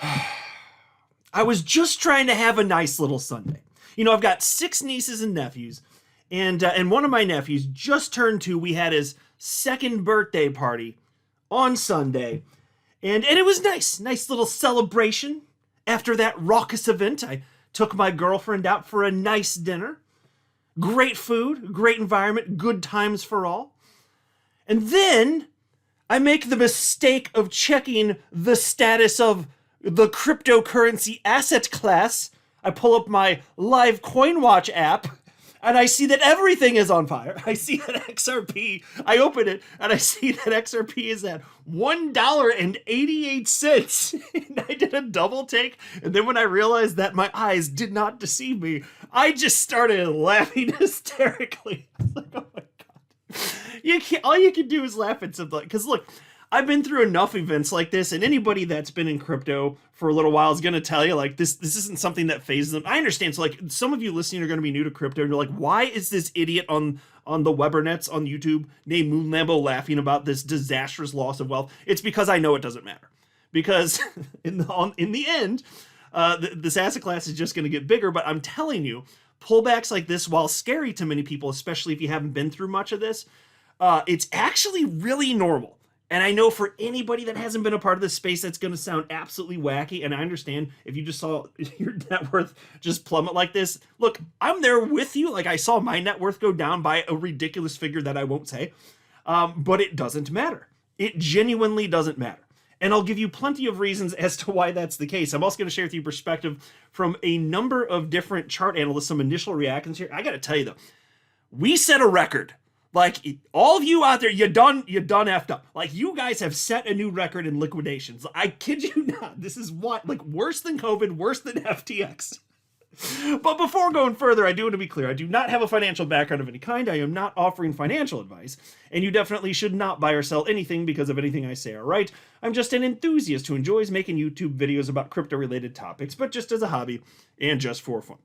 I was just trying to have a nice little Sunday. You know, I've got 6 nieces and nephews, and one of my nephews just turned 2. We had his second birthday party on Sunday, and it was nice little celebration. After that raucous event, I took my girlfriend out for a nice dinner. Great food, great environment, good times for all. And then I make the mistake of checking the status of the cryptocurrency asset class. I pull up my live CoinWatch app and I see that everything is on fire. I see that XRP, I open it and I see that XRP is at $1.88. And I did a double take. And then when I realized that my eyes did not deceive me, I just started laughing hysterically. I was like, oh my God. All you can do is laugh at something. Because look, I've been through enough events like this, and anybody that's been in crypto for a little while is going to tell you, like, this isn't something that phases them. I understand. So, like, some of you listening are going to be new to crypto, and you're like, why is this idiot on the Webernets on YouTube named Moon Lambo laughing about this disastrous loss of wealth? It's because I know it doesn't matter. Because in the end, this asset class is just going to get bigger. But I'm telling you, pullbacks like this, while scary to many people, especially if you haven't been through much of this, it's actually really normal. And I know for anybody that hasn't been a part of this space, that's going to sound absolutely wacky. And I understand if you just saw your net worth just plummet like this. Look, I'm there with you. Like, I saw my net worth go down by a ridiculous figure that I won't say. But it doesn't matter. It genuinely doesn't matter. And I'll give you plenty of reasons as to why that's the case. I'm also going to share with you perspective from a number of different chart analysts, some initial reactions here. I got to tell you, though, we set a record. Like, all of you out there, you done effed up. Like, you guys have set a new record in liquidations. I kid you not. This is what, like, worse than COVID, worse than FTX. But before going further, I do want to be clear. I do not have a financial background of any kind. I am not offering financial advice. And you definitely should not buy or sell anything because of anything I say, all right? I'm just an enthusiast who enjoys making YouTube videos about crypto-related topics, but just as a hobby and just for fun.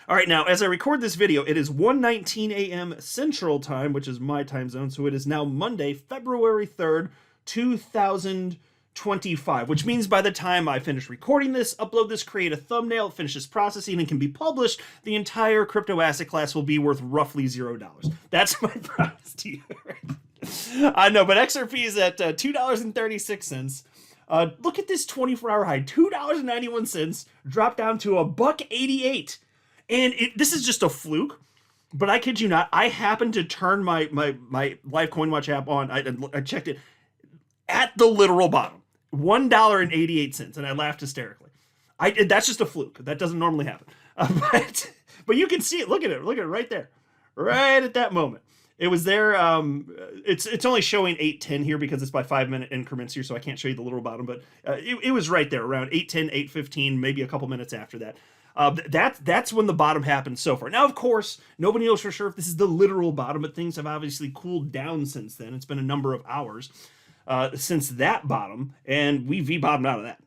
All right, now, as I record this video, it is 1:19 a.m. Central Time, which is my time zone, so it is now Monday, February 3rd, 2025, which means by the time I finish recording this, upload this, create a thumbnail, finish this processing, and can be published, the entire crypto asset class will be worth roughly $0. That's my promise to you. I know, but XRP is at $2.36. Look at this 24-hour high, $2.91, dropped down to $1.88. And this is just a fluke, but I kid you not, I happened to turn my live CoinWatch app on. I checked it at the literal bottom, $1.88, and I laughed hysterically. That's just a fluke. That doesn't normally happen. But you can see it. Look at it right there, right at that moment. It was there. It's only showing 8:10 here because it's by 5-minute increments here, so I can't show you the literal bottom. But it was right there around 8:10, 8:15, maybe a couple minutes after that. That's when the bottom happened so far. Now, of course, nobody knows for sure if this is the literal bottom, but things have obviously cooled down since then. It's been a number of hours since that bottom, and we V-bottomed out of that.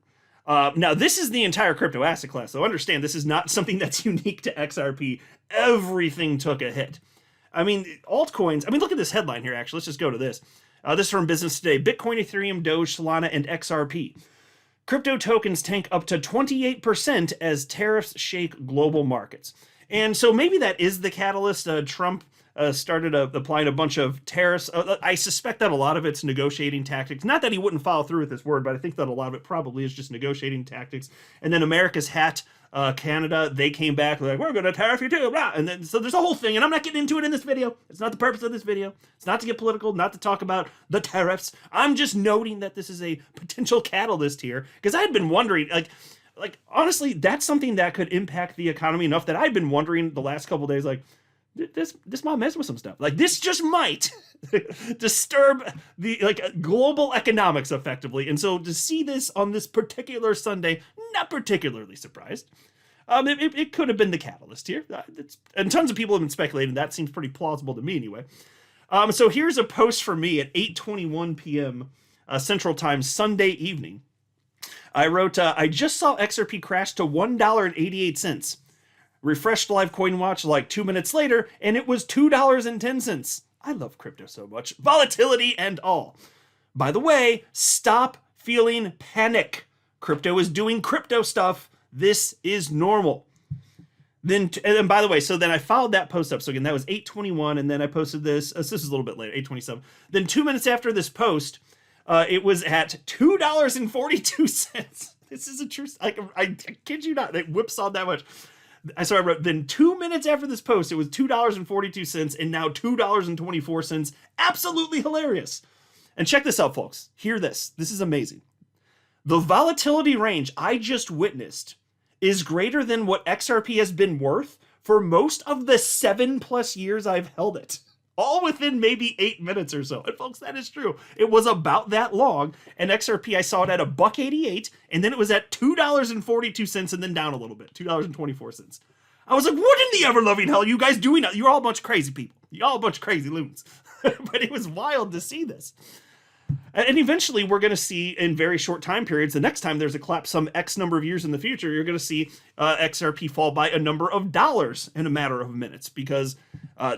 Now, this is the entire crypto asset class, so understand this is not something that's unique to XRP. Everything took a hit. I mean, altcoins, look at this headline here, actually. Let's just go to this. This is from Business Today. Bitcoin, Ethereum, Doge, Solana, and XRP. Crypto tokens tank up to 28% as tariffs shake global markets. And so maybe that is the catalyst. Trump started applying a bunch of tariffs. I suspect that a lot of it's negotiating tactics. Not that he wouldn't follow through with his word, but I think that a lot of it probably is just negotiating tactics. And then America's hat, Canada, they came back like, we're going to tariff you too. Blah. And then so there's a whole thing, and I'm not getting into it in this video. It's not the purpose of this video. It's not to get political, not to talk about the tariffs. I'm just noting that this is a potential catalyst here because I had been wondering, like honestly, that's something that could impact the economy enough that I've been wondering the last couple of days, like, this might mess with some stuff. Like, this just might disturb the global economics effectively. And so to see this on this particular Sunday, not particularly surprised. It could have been the catalyst here. And tons of people have been speculating. That seems pretty plausible to me anyway. So here's a post from me at 8:21 p.m. Central Time Sunday evening. I wrote, I just saw XRP crash to $1.88. Refreshed live CoinWatch like 2 minutes later, and it was $2.10. I love crypto so much. Volatility and all. By the way, stop feeling panic. Crypto is doing crypto stuff. This is normal. And by the way, so then I followed that post up. So again, that was 8:21, and then I posted this. This is a little bit later, 8:27. Then 2 minutes after this post, it was at $2.42. This is a true. I kid you not. It whipsawed that much. So I wrote, then 2 minutes after this post, it was $2.42, and now $2.24. Absolutely hilarious. And check this out, folks. Hear this. This is amazing. The volatility range I just witnessed is greater than what XRP has been worth for most of the 7+ years I've held it. All within maybe 8 minutes or so. And folks, that is true. It was about that long. And XRP, I saw it at $1.88, and then it was at $2.42, and then down a little bit, $2.24. I was like, what in the ever-loving hell are you guys doing? You're all a bunch of crazy people. You're all a bunch of crazy loons. But it was wild to see this. And eventually we're going to see in very short time periods, the next time there's a collapse some X number of years in the future, you're going to see XRP fall by a number of dollars in a matter of minutes, because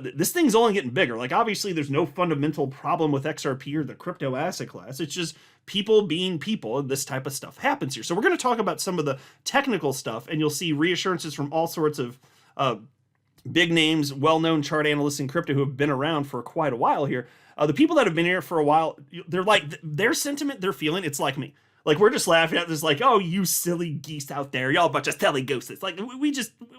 this thing's only getting bigger. Like, obviously there's no fundamental problem with XRP or the crypto asset class. It's just people being people, and this type of stuff happens here. So we're going to talk about some of the technical stuff, and you'll see reassurances from all sorts of big names, well-known chart analysts in crypto who have been around for quite a while here. The people that have been here for a while, they're like, their sentiment, they're feeling, it's like me. Like, we're just laughing at this, like, oh, you silly geese out there, y'all a bunch of silly gooses. Like,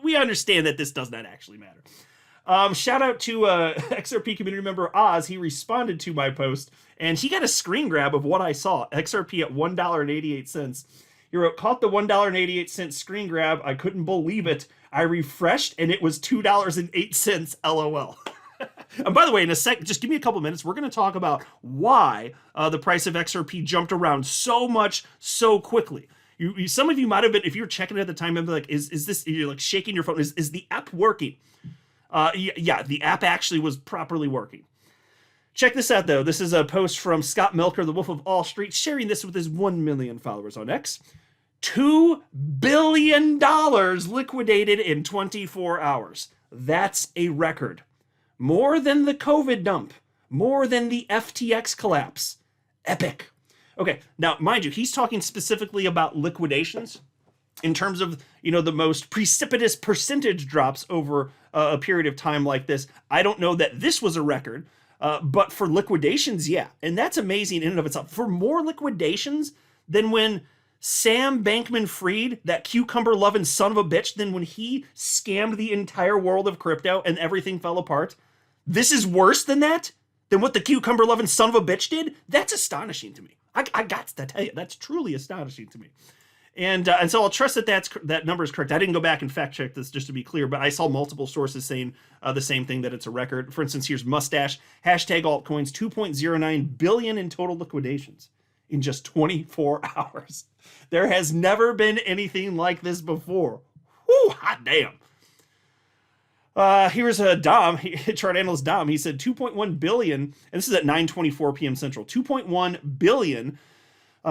we understand that this does not actually matter. Shout out to XRP community member Oz. He responded to my post, and he got a screen grab of what I saw. XRP at $1.88. He wrote, caught the $1.88 screen grab. I couldn't believe it. I refreshed, and it was $2.08. LOL. And by the way, in a sec, just give me a couple minutes. We're going to talk about why the price of XRP jumped around so much so quickly. Some of you might have been, if you were checking it at the time, and be like, is this, you're like shaking your phone, is the app working? Yeah, the app actually was properly working. Check this out, though. This is a post from Scott Melker, the Wolf of All Street, sharing this with his 1 million followers on X. $2 billion liquidated in 24 hours. That's a record. More than the COVID dump. More than the FTX collapse. Epic. Okay, now, mind you, he's talking specifically about liquidations in terms of, the most precipitous percentage drops over a period of time like this. I don't know that this was a record, but for liquidations, yeah. And that's amazing in and of itself. For more liquidations than when Sam Bankman-Fried, that cucumber-loving son of a bitch, then when he scammed the entire world of crypto and everything fell apart, this is worse than that? Than what the cucumber-loving son of a bitch did? That's astonishing to me. I got to tell you, that's truly astonishing to me. And so I'll trust that that number is correct. I didn't go back and fact check this, just to be clear, but I saw multiple sources saying the same thing, that it's a record. For instance, here's Mustache, hashtag altcoins, 2.09 billion in total liquidations in just 24 hours. There has never been anything like this before. Whew, hot damn. Here's a Dom, chart analyst Dom. He said 2.1 billion, and this is at 9:24 p.m. Central, 2.1 billion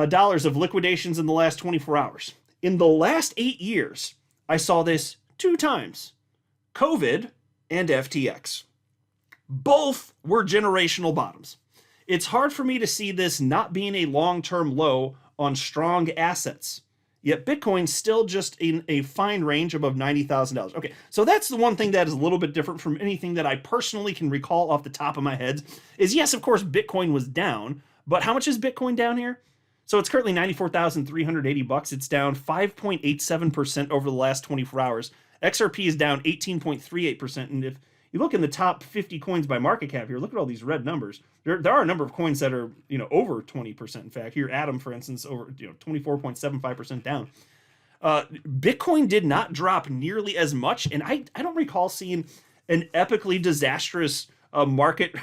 dollars of liquidations in the last 24 hours. In the last 8 years, I saw this 2 times. COVID and FTX. Both were generational bottoms. It's hard for me to see this not being a long-term low on strong assets. Yet Bitcoin's still just in a fine range above $90,000. Okay, so that's the one thing that is a little bit different from anything that I personally can recall off the top of my head, is yes, of course, Bitcoin was down, but how much is Bitcoin down here? So it's currently $94,380. It's down 5.87% over the last 24 hours. XRP is down 18.38%. And if you look in the top 50 coins by market cap here, look at all these red numbers. There are a number of coins that are, over 20%. In fact, here, Atom, for instance, over 24.75% down. Bitcoin did not drop nearly as much, and I don't recall seeing an epically disastrous market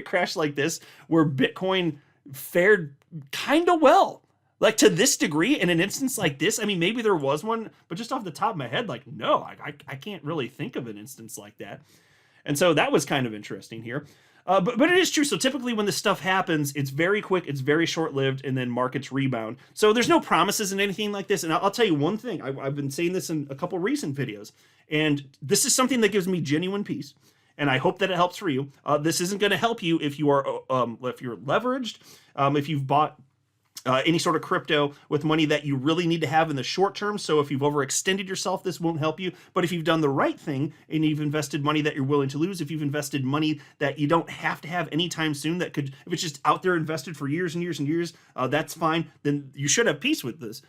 crash like this where Bitcoin fared kind of well. Like, to this degree, in an instance like this, I mean, maybe there was one, but just off the top of my head, like, no, I can't really think of an instance like that. And so that was kind of interesting here. But it is true. So typically when this stuff happens, it's very quick, it's very short-lived, and then markets rebound. So there's no promises in anything like this. And I'll tell you one thing. I've been saying this in a couple recent videos, and this is something that gives me genuine peace. And I hope that it helps for you. This isn't going to help you if you are if you're leveraged, if you've bought any sort of crypto with money that you really need to have in the short term. So if you've overextended yourself, this won't help you. But if you've done the right thing and you've invested money that you're willing to lose, if you've invested money that you don't have to have anytime soon, that could, if it's just out there invested for years and years and years, that's fine. Then you should have peace with this.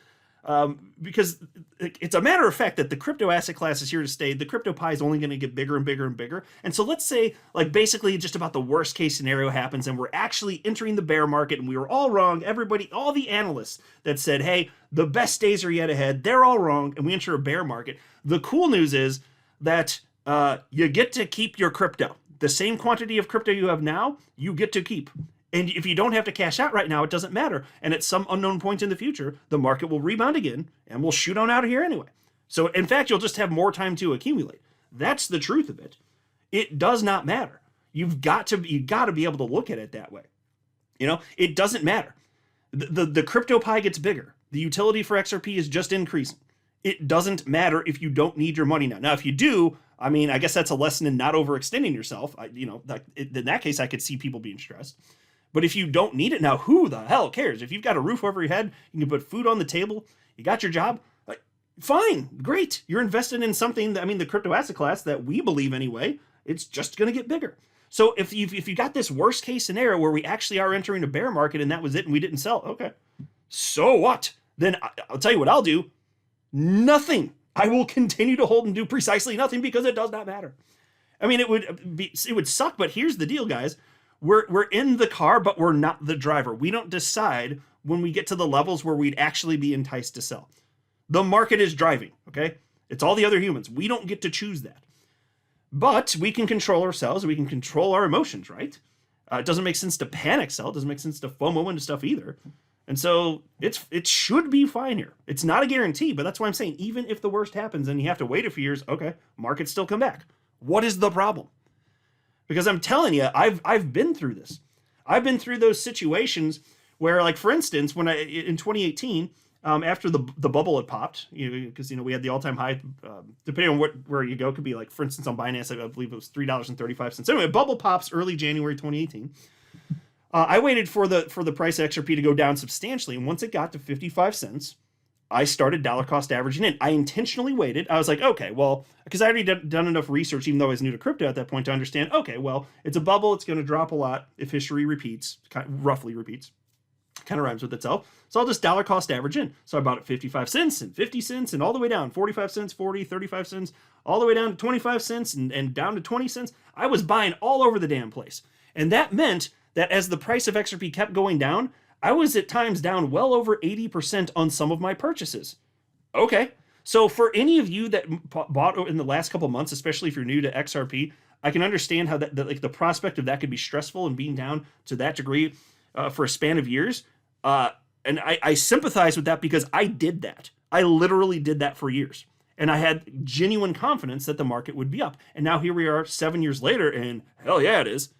Because it's a matter of fact that the crypto asset class is here to stay. The crypto pie is only going to get bigger and bigger and bigger. And so let's say, like, basically just about the worst case scenario happens and we're actually entering the bear market and we were all wrong. Everybody, all the analysts that said, hey, the best days are yet ahead, they're all wrong, and we enter a bear market. The cool news is that you get to keep your crypto. The same quantity of crypto you have now, you get to keep. And if you don't have to cash out right now, it doesn't matter. And at some unknown point in the future, the market will rebound again and we'll shoot on out of here anyway. So in fact, you'll just have more time to accumulate. That's the truth of it. It does not matter. You've got to be able to look at it that way. You know, it doesn't matter. The crypto pie gets bigger. The utility for XRP is just increasing. It doesn't matter if you don't need your money now. Now, if you do, I mean, I guess that's a lesson in not overextending yourself. In that case, I could see people being stressed. But if you don't need it now, who the hell cares? If you've got a roof over your head, you can put food on the table, you got your job, fine, great. You're invested in something that, I mean, the crypto asset class that we believe anyway, it's just going to get bigger. So if you got this worst case scenario where we actually are entering a bear market and that was it and we didn't sell, okay, so what? Then I'll tell you what I'll do. Nothing. I will continue to hold and do precisely nothing because it does not matter. I mean, it would suck, but here's the deal, guys. We're in the car, but we're not the driver. We don't decide when we get to the levels where we'd actually be enticed to sell. The market is driving, okay? It's all the other humans. We don't get to choose that. But we can control ourselves. We can control our emotions, right? It doesn't make sense to panic sell. It doesn't make sense to FOMO into stuff either. And so it should be fine here. It's not a guarantee, but that's why I'm saying even if the worst happens and you have to wait a few years, okay, markets still come back. What is the problem? Because I'm telling you, I've been through this. I've been through those situations where, like, for instance, when in 2018, after the bubble had popped, because we had the all-time high, depending on where you go, could be like, for instance, on Binance, I believe it was $3.35. Anyway, bubble pops early January 2018. I waited for the price of XRP to go down substantially, and once it got to 55 cents, I started dollar cost averaging in. I intentionally waited. I was like, okay, well, because I already done enough research, even though I was new to crypto at that point, to understand, okay, well, it's a bubble. It's going to drop a lot if history repeats, roughly repeats. Kind of rhymes with itself. So I'll just dollar cost average in. So I bought it 55 cents and 50 cents and all the way down, 45 cents, 40, 35 cents, all the way down to 25 cents and down to 20 cents. I was buying all over the damn place. And that meant that as the price of XRP kept going down, I was at times down well over 80% on some of my purchases. Okay. So for any of you that bought in the last couple months, especially if you're new to XRP, I can understand how that like the prospect of that could be stressful and being down to that degree for a span of years. And I sympathize with that because I did that. I literally did that for years. And I had genuine confidence that the market would be up. And now here we are 7 years later, and hell yeah, it is.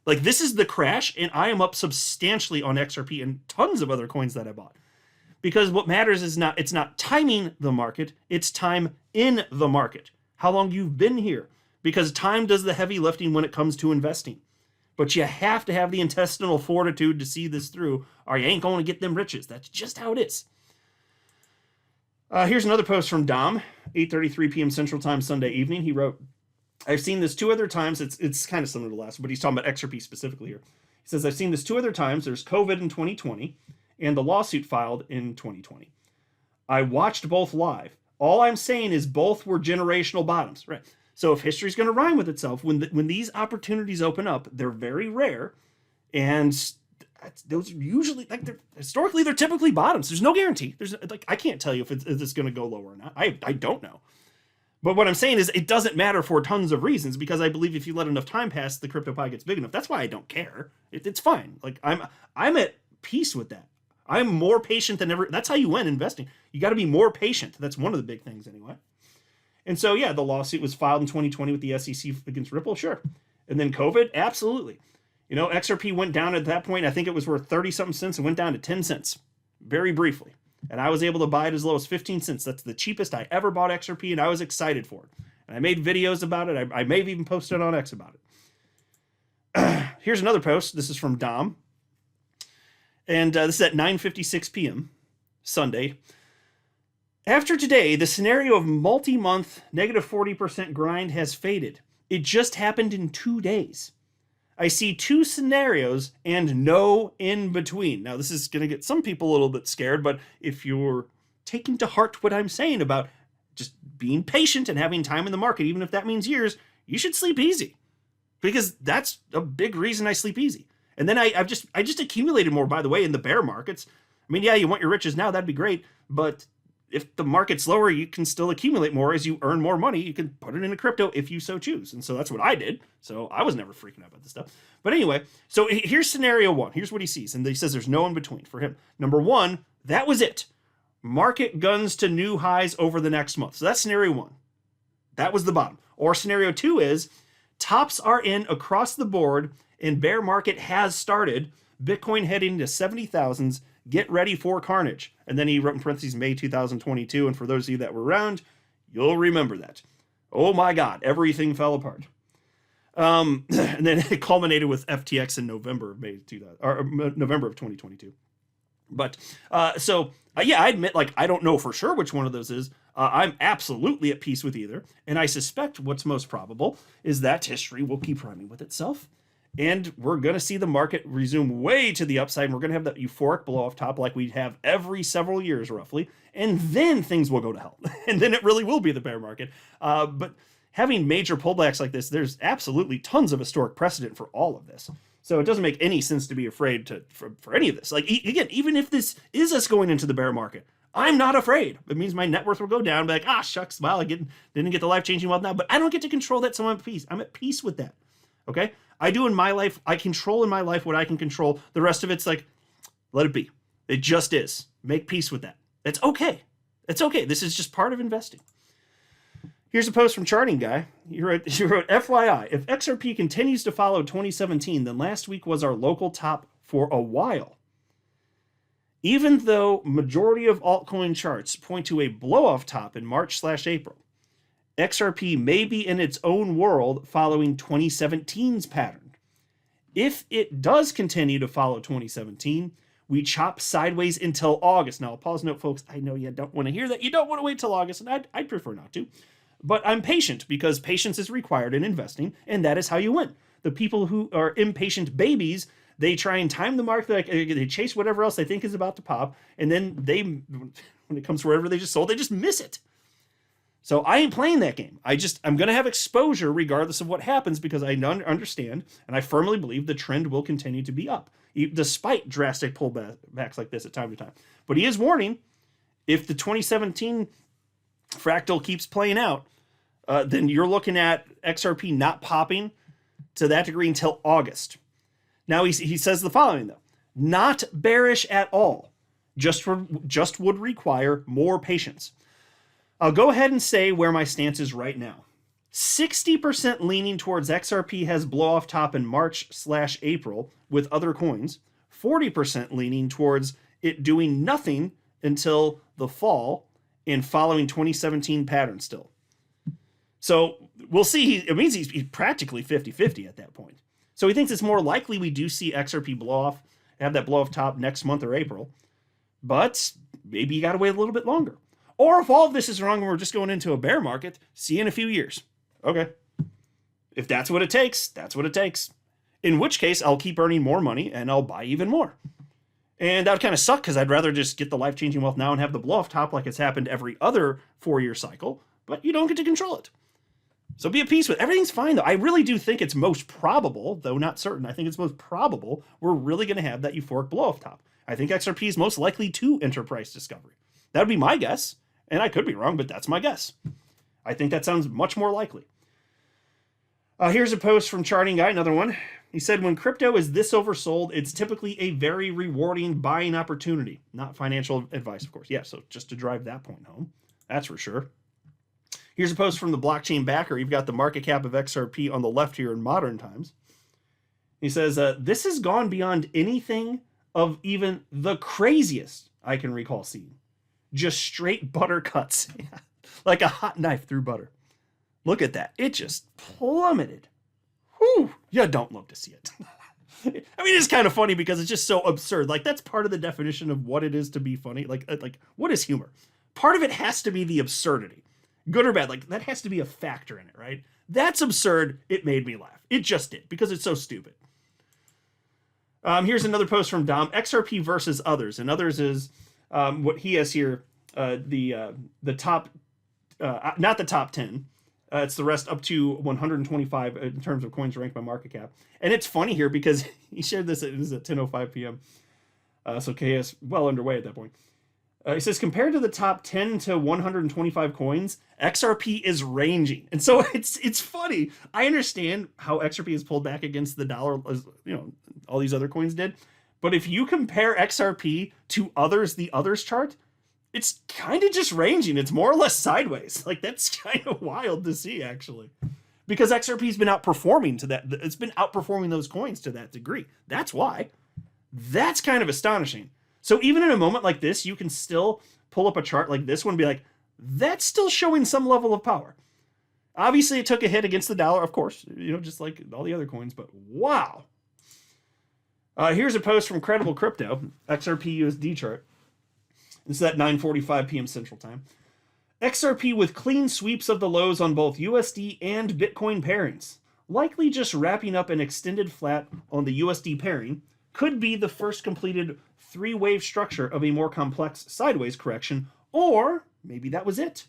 Like, this is the crash, and I am up substantially on XRP and tons of other coins that I bought. Because what matters is it's not timing the market, it's time in the market. How long you've been here. Because time does the heavy lifting when it comes to investing. But you have to have the intestinal fortitude to see this through, or you ain't going to get them riches. That's just how it is. Here's another post from Dom, 8:33 p.m. Central Time Sunday evening. He wrote, I've seen this 2 other times. It's kind of similar to the last, but he's talking about XRP specifically here. He says, I've seen this 2 other times. There's COVID in 2020 and the lawsuit filed in 2020. I watched both live. All I'm saying is both were generational bottoms, right? So if history's going to rhyme with itself, when these opportunities open up, they're very rare. And those are usually, historically, they're typically bottoms. There's no guarantee. I can't tell you if it's going to go lower or not. I don't know. But what I'm saying is it doesn't matter for tons of reasons, because I believe if you let enough time pass, the crypto pie gets big enough. That's why I don't care. It's fine. Like, I'm at peace with that. I'm more patient than ever. That's how you win investing. You got to be more patient. That's one of the big things anyway. And so, yeah, the lawsuit was filed in 2020 with the SEC against Ripple, sure. And then COVID, absolutely. XRP went down at that point. I think it was worth 30-something cents and went down to 10 cents very briefly. And I was able to buy it as low as 15 cents. That's the cheapest I ever bought XRP, and I was excited for it. And I made videos about it. I may have even posted on X about it. Here's another post. This is from Dom. And this is at 9:56 p.m. Sunday. After today, the scenario of multi-month negative 40% grind has faded. It just happened in 2 days. I see 2 scenarios and no in between. Now, this is going to get some people a little bit scared, but if you're taking to heart what I'm saying about just being patient and having time in the market, even if that means years, you should sleep easy, because that's a big reason I sleep easy. And then I just accumulated more, by the way, in the bear markets. I mean, yeah, you want your riches now, that'd be great, but if the market's lower, you can still accumulate more as you earn more money. You can put it into crypto if you so choose. And so that's what I did. So I was never freaking out about this stuff. But anyway, so here's scenario 1. Here's what he sees. And he says there's no in between for him. Number 1, that was it. Market guns to new highs over the next month. So that's scenario 1. That was the bottom. Or scenario 2 is tops are in across the board and bear market has started. Bitcoin heading to 70,000s. Get ready for carnage. And then he wrote in parentheses May 2022. And for those of you that were around, you'll remember that. Oh my God, everything fell apart. And then it culminated with FTX in November of 2022. But yeah, I admit, like, I don't know for sure which one of those is. I'm absolutely at peace with either. And I suspect what's most probable is that history will keep rhyming with itself. And we're going to see the market resume way to the upside. And we're going to have that euphoric blow off top like we have every several years, roughly. And then things will go to hell. And then it really will be the bear market. But having major pullbacks like this, there's absolutely tons of historic precedent for all of this. So it doesn't make any sense to be afraid for any of this. Like, again, even if this is us going into the bear market, I'm not afraid. It means my net worth will go down. Be like, shucks, well, I didn't get the life-changing wealth now. But I don't get to control that, so I'm at peace. I'm at peace with that. Okay? I do in my life, I control in my life what I can control. The rest of it's like, let it be. It just is. Make peace with that. It's okay. It's okay. This is just part of investing. Here's a post from Charting Guy. He wrote, FYI, if XRP continues to follow 2017, then last week was our local top for a while. Even though majority of altcoin charts point to a blow-off top in March/April, XRP may be in its own world following 2017's pattern. If it does continue to follow 2017, we chop sideways until August. Now, I'll pause note, folks. I know you don't want to hear that. You don't want to wait till August, and I'd prefer not to. But I'm patient because patience is required in investing, and that is how you win. The people who are impatient babies, they try and time the market, they chase whatever else they think is about to pop, and then when it comes to wherever they just sold, they just miss it. So I ain't playing that game. I'm going to have exposure regardless of what happens because I understand and I firmly believe the trend will continue to be up, despite drastic pullbacks like this at time to time. But he is warning, if the 2017 fractal keeps playing out, then you're looking at XRP not popping to that degree until August. Now he says the following though, not bearish at all, just would require more patience. I'll go ahead and say where my stance is right now. 60% leaning towards XRP has blow-off top in March/April with other coins. 40% leaning towards it doing nothing until the fall and following 2017 pattern still. So we'll see. It means he's practically 50-50 at that point. So he thinks it's more likely we do see XRP blow-off, have that blow-off top next month or April. But maybe you got to wait a little bit longer. Or if all of this is wrong and we're just going into a bear market, see you in a few years. Okay. If that's what it takes, that's what it takes. In which case, I'll keep earning more money and I'll buy even more. And that would kind of suck because I'd rather just get the life-changing wealth now and have the blow-off top like it's happened every other 4-year cycle, but you don't get to control it. So be at peace with it. Everything's fine, though. I really do think it's most probable, though not certain, I think it's most probable we're really going to have that euphoric blow-off top. I think XRP is most likely to enter price discovery. That would be my guess. And I could be wrong, but that's my guess. I think that sounds much more likely. Here's a post from Charting Guy, another one. He said, when crypto is this oversold, it's typically a very rewarding buying opportunity. Not financial advice, of course. Yeah, so just to drive that point home. That's for sure. Here's a post from the blockchain backer. You've got the market cap of XRP on the left here in modern times. He says, this has gone beyond anything of even the craziest I can recall seeing. Just straight butter cuts. Like a hot knife through butter. Look at that. It just plummeted. Whew. You don't love to see it. I mean, it's kind of funny because it's just so absurd. Like, that's part of the definition of what it is to be funny. Like what is humor? Part of it has to be the absurdity, good or bad. Like, that has to be a factor in it, right? That's absurd. It made me laugh. It just did, because it's so stupid. Here's another post from Dom. XRP versus others, and others is what he has here. The top, not the top 10. It's the rest up to 125 in terms of coins ranked by market cap. And it's funny here because he shared this. It is at 10:05 p.m. So KS well underway at that point. He says, compared to the top 10 to 125 coins, XRP is ranging. And so it's funny. I understand how XRP is pulled back against the dollar, as all these other coins did. But if you compare XRP to others, the others chart, it's kind of just ranging. It's more or less sideways. Like, that's kind of wild to see, actually. Because XRP's been outperforming to that. It's been outperforming those coins to that degree. That's why. That's kind of astonishing. So even in a moment like this, you can still pull up a chart like this one and be like, that's still showing some level of power. Obviously, it took a hit against the dollar, of course, just like all the other coins, but wow. Here's a post from Credible Crypto, XRP USD chart. This is at 9:45 p.m. Central Time. XRP with clean sweeps of the lows on both USD and Bitcoin pairings. Likely just wrapping up an extended flat on the USD pairing. Could be the first completed three-wave structure of a more complex sideways correction, or maybe that was it.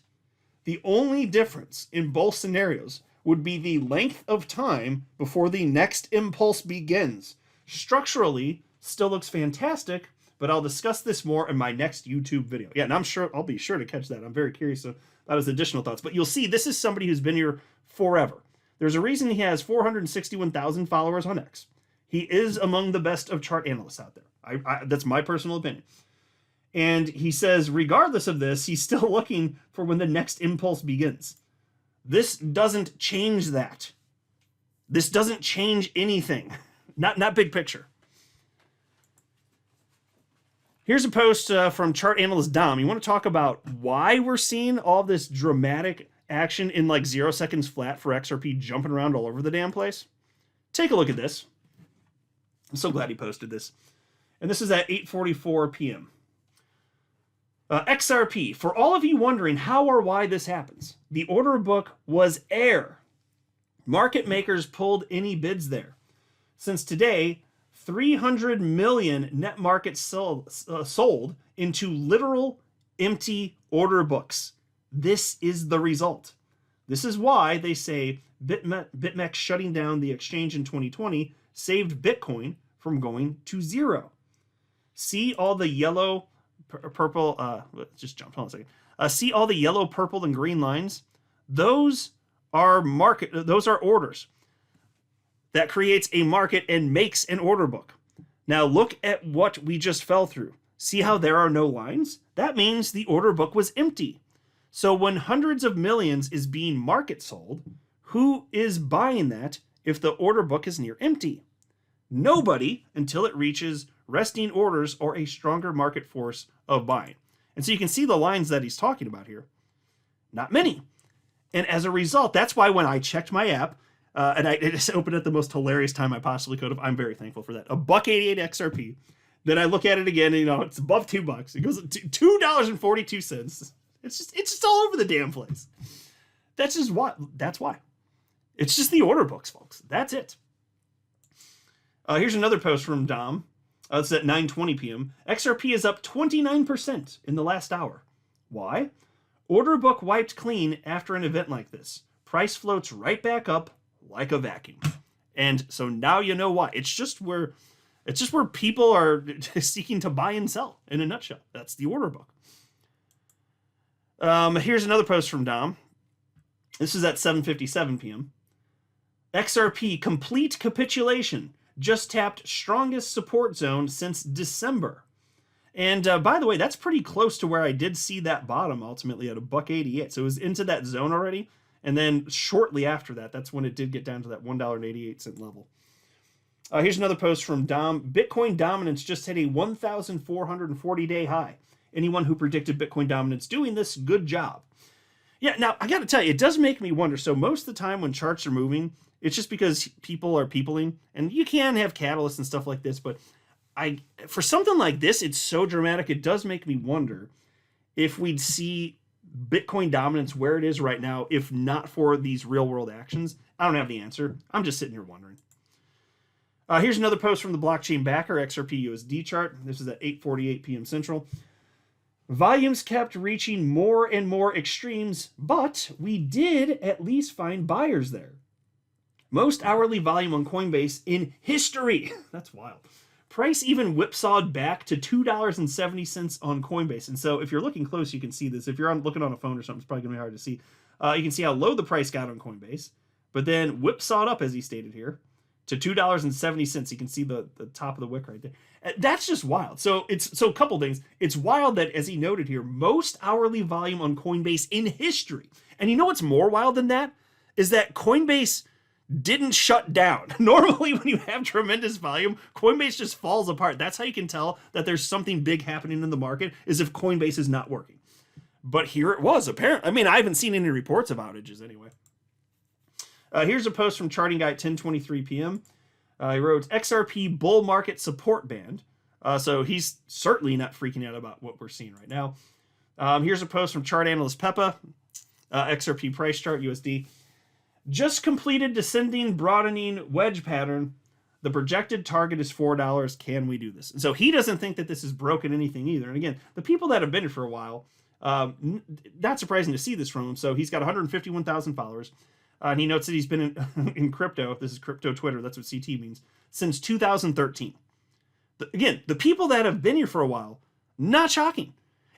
The only difference in both scenarios would be the length of time before the next impulse begins. Structurally, still looks fantastic, but I'll discuss this more in my next YouTube video. Yeah, and I'll be sure to catch that. I'm very curious about his additional thoughts. But you'll see, this is somebody who's been here forever. There's a reason he has 461,000 followers on X. He is among the best of chart analysts out there. That's my personal opinion. And he says, regardless of this, he's still looking for when the next impulse begins. This doesn't change that. This doesn't change anything. Not big picture. Here's a post from chart analyst Dom. You want to talk about why we're seeing all this dramatic action in like 0 seconds flat for XRP jumping around all over the damn place? Take a look at this. I'm so glad he posted this. And this is at 8:44 p.m. XRP, for all of you wondering how or why this happens, the order book was air. Market makers pulled any bids there. Since today, 300 million net markets sold into literal empty order books. This is the result. This is why they say BitMEX shutting down the exchange in 2020 saved Bitcoin from going to zero. See all the yellow, purple, just jumped, hold on a second. See all the yellow, purple, and green lines? Those are orders. That creates a market and makes an order book. Now look at what we just fell through. See how there are no lines? That means the order book was empty. So when hundreds of millions is being market sold, who is buying that if the order book is near empty? Nobody, until it reaches resting orders or a stronger market force of buying. And so you can see the lines that he's talking about here. Not many. And as a result, that's why when I checked my app, and I just opened at the most hilarious time I possibly could have, I'm very thankful for that. $1.88 XRP. Then I look at it again, and it's above $2. It goes to $2.42. It's just all over the damn place. That's why. It's just the order books, folks. That's it. Here's another post from Dom. It's at 9:20 p.m. XRP is up 29% in the last hour. Why? Order book wiped clean after an event like this. Price floats right back up like a vacuum. And so now you know why. It's just where people are seeking to buy and sell, in a nutshell. That's the order book. Here's another post from Dom. This is at 7:57 p.m. XRP complete capitulation. Just tapped strongest support zone since December. And by the way, that's pretty close to where I did see that bottom ultimately at $1.88. So it was into that zone already. And then shortly after that, that's when it did get down to that $1.88 level. Here's another post from Dom. Bitcoin dominance just hit a 1,440-day high. Anyone who predicted Bitcoin dominance doing this, good job. Yeah, now I got to tell you, it does make me wonder. So most of the time when charts are moving, It's just because people are peopling, and you can have catalysts and stuff like this, but for something like this, it's so dramatic, it does make me wonder if we'd see Bitcoin dominance where it is right now, if not for these real world actions. I don't have the answer. I'm just sitting here wondering. Here's another post from the blockchain backer, XRP USD chart. This is at 8:48 p.m. Central. Volumes kept reaching more and more extremes, but we did at least find buyers there. Most hourly volume on Coinbase in history. That's wild. Price even whipsawed back to $2.70 on Coinbase. And so if you're looking close, you can see this. If you're looking on a phone or something, it's probably going to be hard to see. You can see how low the price got on Coinbase, but then whipsawed up, as he stated here, to $2.70. You can see the top of the wick right there. That's just wild. So a couple things. It's wild that, as he noted here, most hourly volume on Coinbase in history. And you know what's more wild than that? Is that Coinbase didn't shut down. Normally, when you have tremendous volume, Coinbase just falls apart. That's how you can tell that there's something big happening in the market, is if Coinbase is not working. But here it was, apparently. I mean, I haven't seen any reports of outages anyway. Here's a post from Charting Guy at 10:23 p.m. He wrote, XRP bull market support band. So he's certainly not freaking out about what we're seeing right now. Here's a post from chart analyst Peppa. XRP price chart, USD. Just completed descending broadening wedge pattern. The projected target is $4. Can we do this? And so he doesn't think that this has broken anything either. And again, the people that have been here for a while, not surprising to see this from him. So he's got 151,000 followers. And he notes that he's been in crypto. This is crypto Twitter. That's what CT means. Since 2013. Again, the people that have been here for a while, not shocking.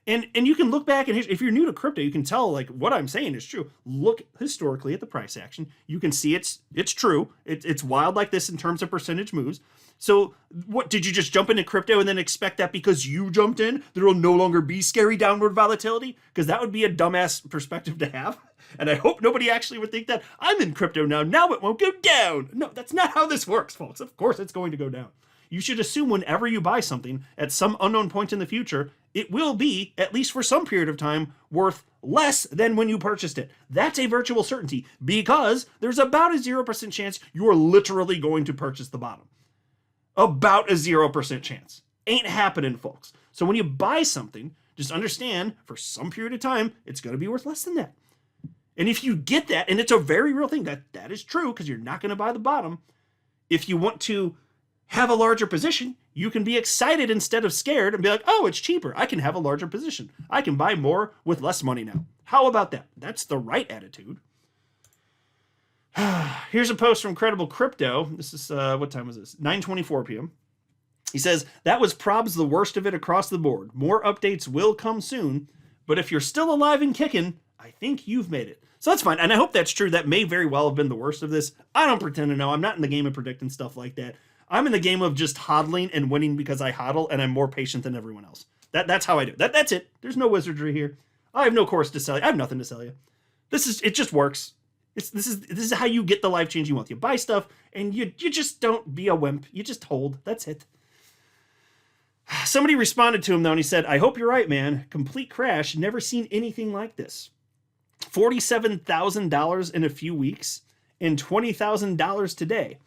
And you can look back, and if you're new to crypto, you can tell, like, what I'm saying is true. Look historically at the price action. You can see it's true. It's wild like this in terms of percentage moves. So what, did you just jump into crypto and then expect that because you jumped in, there will no longer be scary downward volatility? Because that would be a dumbass perspective to have. And I hope nobody actually would think that I'm in crypto now it won't go down. No, that's not how this works, folks. Of course it's going to go down. You should assume whenever you buy something at some unknown point in the future, it will be, at least for some period of time, worth less than when you purchased it. That's a virtual certainty, because there's about a 0% chance you are literally going to purchase the bottom. About a 0% chance. Ain't happening, folks. So when you buy something, just understand, for some period of time, it's going to be worth less than that. And if you get that, and it's a very real thing, that is true, because you're not going to buy the bottom. If you want to have a larger position, you can be excited instead of scared and be like, oh, it's cheaper. I can have a larger position. I can buy more with less money now. How about that? That's the right attitude. Here's a post from Credible Crypto. This is, what time was this? 9:24 p.m. He says, that was probs the worst of it across the board. More updates will come soon, but if you're still alive and kicking, I think you've made it. So that's fine. And I hope that's true. That may very well have been the worst of this. I don't pretend to know. I'm not in the game of predicting stuff like that. I'm in the game of just hodling and winning because I hodl, and I'm more patient than everyone else. That's how I do. That's it. There's no wizardry here. I have no course to sell you. I have nothing to sell you. It just works. This is how you get the life change you want. You buy stuff, and you just don't be a wimp. You just hold. That's it. Somebody responded to him, though, and he said, I hope you're right, man. Complete crash. Never seen anything like this. $47,000 in a few weeks and $20,000 today.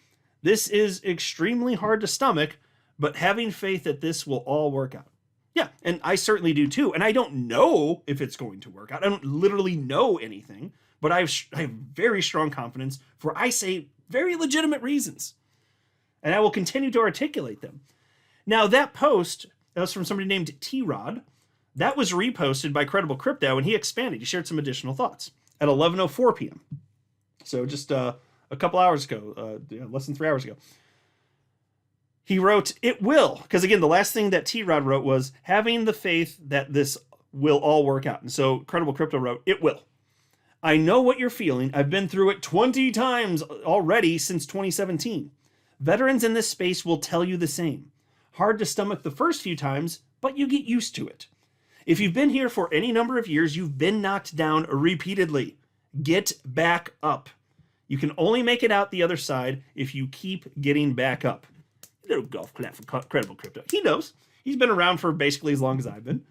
This is extremely hard to stomach, but having faith that this will all work out. Yeah, and I certainly do too. And I don't know if it's going to work out. I don't literally know anything, but I have very strong confidence for, I say, very legitimate reasons. And I will continue to articulate them. Now, that post, that was from somebody named T-Rod. That was reposted by Credible Crypto, and he expanded. He shared some additional thoughts at 11:04 p.m. So just a couple hours ago, less than 3 hours ago. He wrote, it will, because again, the last thing that T-Rod wrote was having the faith that this will all work out. And so Credible Crypto wrote, it will. I know what you're feeling. I've been through it 20 times already since 2017. Veterans in this space will tell you the same. Hard to stomach the first few times, but you get used to it. If you've been here for any number of years, you've been knocked down repeatedly. Get back up. You can only make it out the other side if you keep getting back up. Little golf clap for Credible Crypto. He knows. He's been around for basically as long as I've been.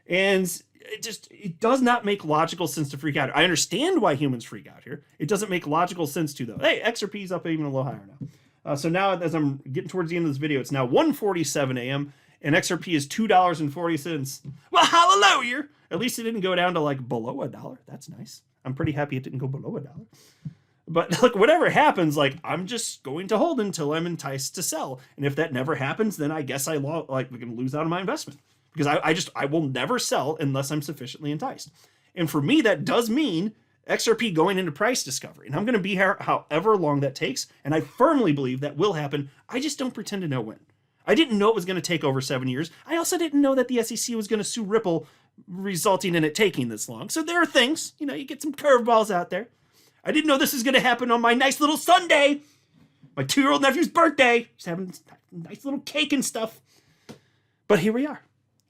And it does not make logical sense to freak out. I understand why humans freak out here. It doesn't make logical sense to, though. Hey, XRP is up even a little higher now. So now, as I'm getting towards the end of this video, it's now 1:47 a.m. and XRP is $2.40. Well, hallelujah! At least it didn't go down to like below $1. That's nice. I'm pretty happy it didn't go below $1. But like whatever happens, like I'm just going to hold until I'm enticed to sell. And if that never happens, then I guess we're going to lose out on my investment. Because I will never sell unless I'm sufficiently enticed. And for me, that does mean XRP going into price discovery. And I'm going to be here however long that takes. And I firmly believe that will happen. I just don't pretend to know when. I didn't know it was going to take over 7 years. I also didn't know that the SEC was going to sue Ripple, resulting in it taking this long. So there are things, you get some curveballs out there. I didn't know this was going to happen on my nice little Sunday. My 2-year-old nephew's birthday. Just having a nice little cake and stuff. But here we are.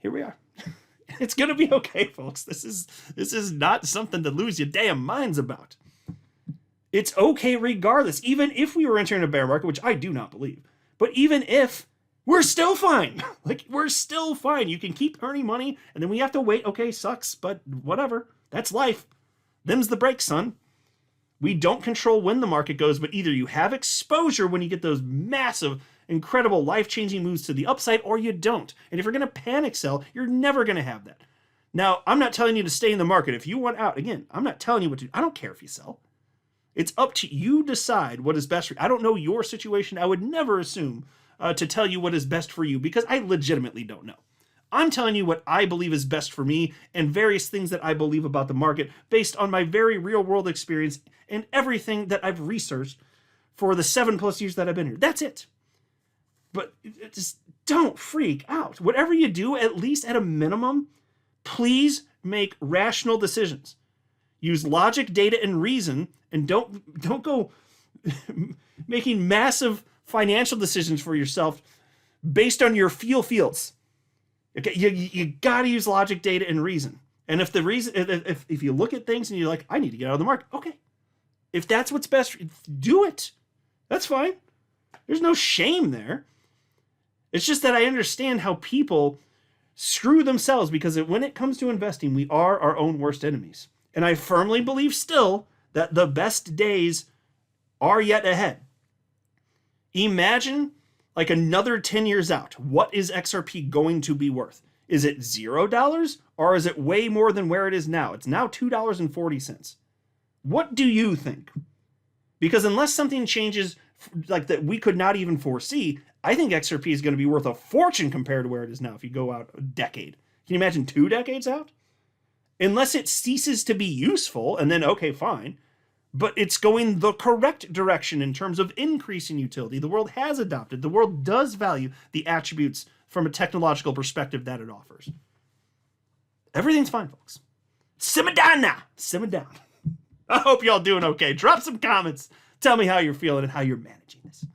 Here we are. It's going to be okay, folks. This is not something to lose your damn minds about. It's okay regardless. Even if we were entering a bear market, which I do not believe. But even if, we're still fine. Like, we're still fine. You can keep earning money, and then we have to wait. Okay, sucks, but whatever. That's life. Them's the breaks, son. We don't control when the market goes, but either you have exposure when you get those massive, incredible, life-changing moves to the upside, or you don't. And if you're going to panic sell, you're never going to have that. Now, I'm not telling you to stay in the market. If you want out, again, I'm not telling you what to do. I don't care if you sell. It's up to you decide what is best for you. I don't know your situation. I would never assume to tell you what is best for you because I legitimately don't know. I'm telling you what I believe is best for me and various things that I believe about the market based on my very real-world experience and everything that I've researched for the 7+ years that I've been here. That's it. But just don't freak out. Whatever you do, at least at a minimum, please make rational decisions. Use logic, data, and reason, and don't go making massive financial decisions for yourself based on your feels. Okay, you got to use logic, data, and reason. And if the reason, if you look at things and you're like, I need to get out of the market, okay. If that's what's best, do it. That's fine. There's no shame there. It's just that I understand how people screw themselves because when it comes to investing, we are our own worst enemies. And I firmly believe still that the best days are yet ahead. Imagine like another 10 years out. What is XRP going to be worth? Is it $0 or is it way more than where it is now? It's now $2.40. What do you think? Because unless something changes like that we could not even foresee, I think XRP is going to be worth a fortune compared to where it is now if you go out a decade. Can you imagine 2 decades out? Unless it ceases to be useful, and then, okay, fine. But it's going the correct direction in terms of increasing utility. The world has adopted. The world does value the attributes from a technological perspective that it offers. Everything's fine, folks. Simmer down now. Simmer down. I hope y'all doing okay. Drop some comments. Tell me how you're feeling and how you're managing this.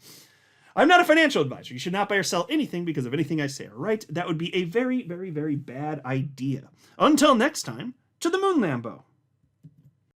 I'm not a financial advisor. You should not buy or sell anything because of anything I say, all right? That would be a very, very, very bad idea. Until next time, to the moon, Lambo.